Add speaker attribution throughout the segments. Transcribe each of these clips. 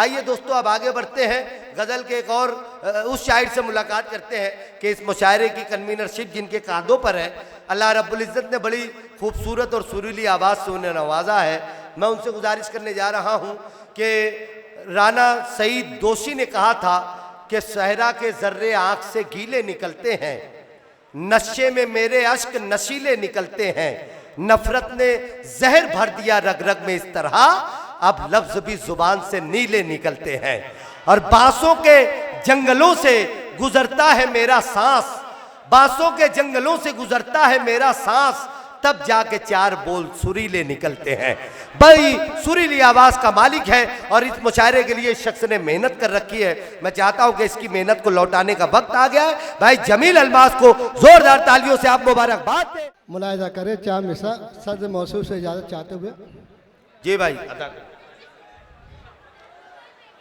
Speaker 1: आइए दोस्तों अब आगे बढ़ते हैं, गज़ल के एक और उस शायर से मुलाकात करते हैं कि इस मुशायरे की कन्वीनरशिप जिनके कांधों पर है, अल्लाह रब्बुल इज़्ज़त ने बड़ी खूबसूरत और सुरीली आवाज़ से उन्हें नवाजा है। मैं उनसे गुजारिश करने जा रहा हूँ कि राना सईद दोषी ने कहा था कि सहरा के ज़र्रे आँख से गीले निकलते हैं, नशे में मेरे अश्क नशीले निकलते हैं, नफरत ने जहर भर दिया रग रग में इस तरह, अब लफ्ज भी जुबान से नीले निकलते हैं। और बांसों के जंगलों से गुजरता है मेरा सांस, बांसों के जंगलों से गुजरता है मेरा सांस, तब जाके चार बोल सुरीले निकलते हैं। बड़ी सुरीली आवाज का मालिक है और इस मुशायरे के लिए इस शख्स ने मेहनत कर रखी है। मैं चाहता हूं कि इसकी मेहनत को लौटाने का वक्त आ गया है। भाई जमील अलमास को जोरदार तालियों से आप मुबारकबाद दें।
Speaker 2: मुलाहिजा करें चाह मिसा सद मौसू से इजाजत चाहते हुए।
Speaker 1: जी भाई अदा करें।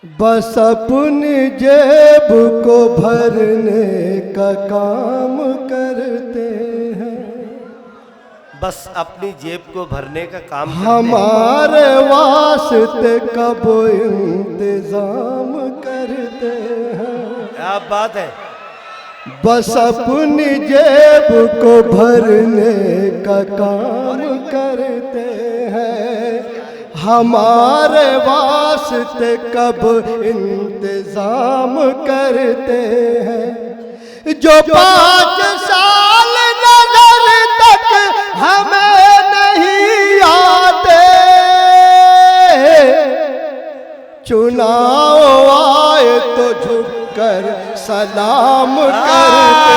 Speaker 2: बस अपनी जेब को भरने का काम करते हैं,
Speaker 1: बस अपनी जेब को भरने का काम
Speaker 2: हमारे वास्ते कब इंतजाम करते हैं।
Speaker 1: क्या बात है।
Speaker 2: बस अपनी जेब को भरने का काम करते हैं, हमारे वास्ते कब इंतजाम करते हैं। जो 5 साल नजर तक हमें नहीं आते, चुनाव आए तो झुककर सलाम करते।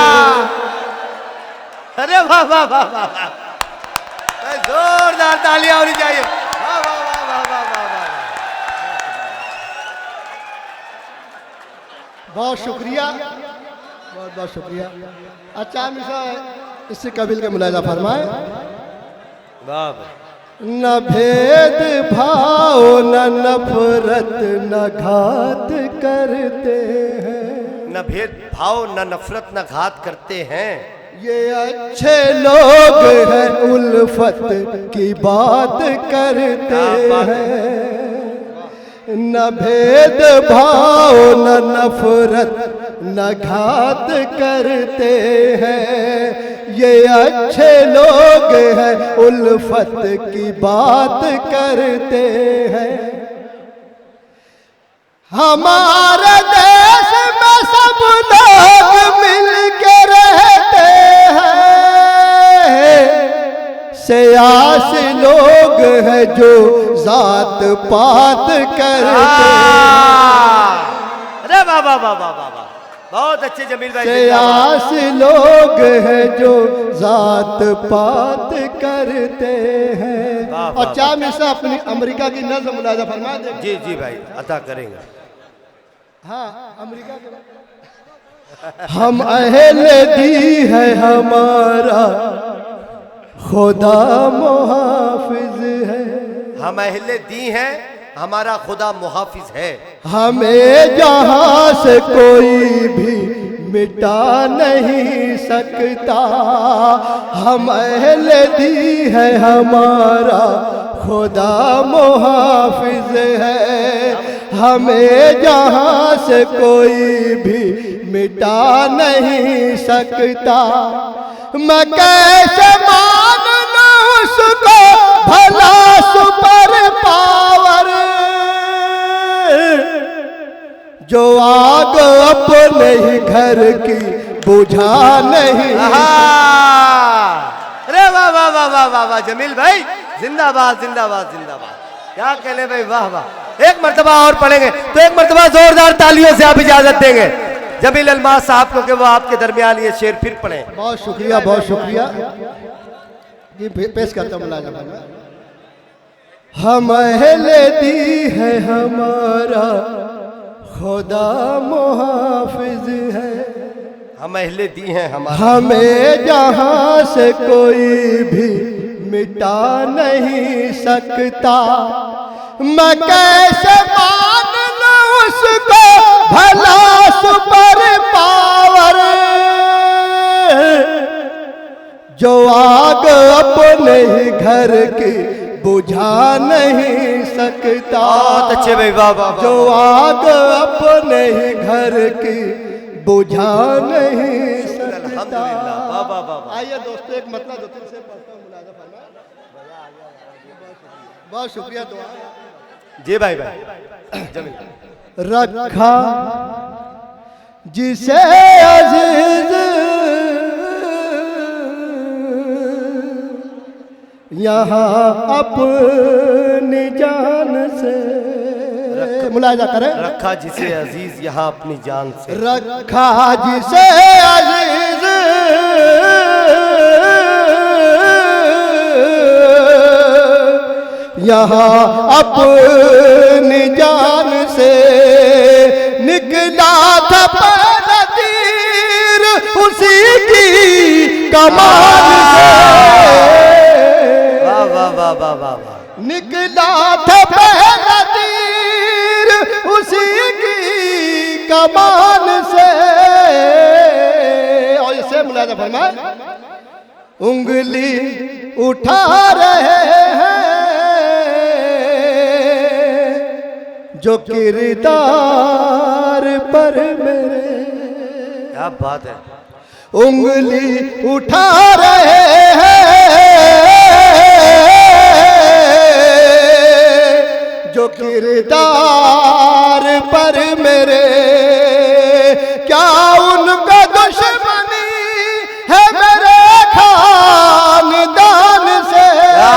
Speaker 1: अरे वाह वाह वाह वाह, जोरदार तालियां होनी चाहिए। वाह वाह वाह वाह वाह वाह।
Speaker 2: बहुत शुक्रिया, बहुत बहुत शुक्रिया। अच्छा मिसा इससे कबील के मुलाजा फरमाए। न भेद भाव न नफरत न घात करते हैं,
Speaker 1: न भेद भाव न नफरत न घात करते हैं,
Speaker 2: ये अच्छे लोग हैं उल्फत की बात करते हैं। न भेद भाव न नफरत न घात करते हैं, ये अच्छे लोग हैं उल्फत की बात करते हैं। हमारे देश में सब लोग मिल के रहते हैं, सियासी लोग हैं जो जात पात करते हैं।
Speaker 1: अरे वाह वाह वाह वाह वाह, बहुत अच्छे जमील भाई।
Speaker 2: सियासी लोग हैं जो जात पात करते हैं। और चाह मिसा अपनी अमेरिका की नज़्म मुलाजा फरमा दे।
Speaker 1: जी जी भाई अता करेंगे।
Speaker 2: हाँ अमेरिका के हम अहले दी है हमारा खुदा मुहाफिज है,
Speaker 1: हम अहले दी हैं हमारा खुदा मुहाफिज है,
Speaker 2: हमें जहां से कोई भी मिटा नहीं सकता। हम अहले दी है हमारा खुदा मुहाफिज है, हमें जहां से कोई भी मिटा नहीं सकता। मैं कैसे मान लूं उसको भला सुपर पावर, जो आग अपने ही घर की बुझा नहीं।
Speaker 1: अरे वाह वाह वाह वाह वाह वाह जमील भाई, जिंदाबाद जिंदाबाद जिंदाबाद। क्या कहने भाई, वाह वाह। एक मर्तबा और पढ़ेंगे तो एक मर्तबा जोरदार तालियों से आप इजाजत देंगे जमील अलमास साहब को कि वो आपके दरमियान ये शेर फिर पढ़े।
Speaker 2: बहुत शुक्रिया, बहुत शुक्रिया जी। पेश करता हूँ। हम अहले दी है हमारा खुदा मुहाफिज है,
Speaker 1: हम अहले दी हैं हमारा,
Speaker 2: हमें जहां से कोई भी मिटा नहीं सकता। मैं कैसे मान लूं उसको भला सुपर पावर, जो आग अपने ही घर की बुझा नहीं सकता।
Speaker 1: बहुत अच्छे भाई, वाह वाह वाह।
Speaker 2: जो आग अपने ही घर की बुझा नहीं सकता।
Speaker 1: अल्हम्दुलिल्लाह, वाह वाह वाह वाह।
Speaker 2: आइए दोस्तों, एक मतलब दो तीन से पढ़ता हूं, मुलाजा फरमाएं। बहुत शुक्रिया, दुआ
Speaker 1: जी भाई भाई जमीन।
Speaker 2: रखा जिसे अजीज यहाँ अपनी जान से, मुलाजा करें।
Speaker 1: रखा जिसे अजीज यहाँ अपनी जान से,
Speaker 2: रखा जिसे अजीज यहाँ अपनी जान से, निकला था पहला तीर उसी की कमान से।
Speaker 1: वाह वाह वाह वाह वाह वाह।
Speaker 2: निकला था पहला तीर उसी की कमान से। और इसे मुलाजा फरमाए। उंगली उठा रहे हैं जो किरदार पर मेरे,
Speaker 1: क्या बात है।
Speaker 2: उंगली उठा रहे हैं जो किरदार पर मेरे, क्या उनका दुश्मनी है मेरे खानदान से।
Speaker 1: क्या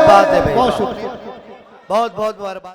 Speaker 1: बात है भाई,
Speaker 2: बहुत शुक्रिया।
Speaker 1: बहुत बहुत मुबारक।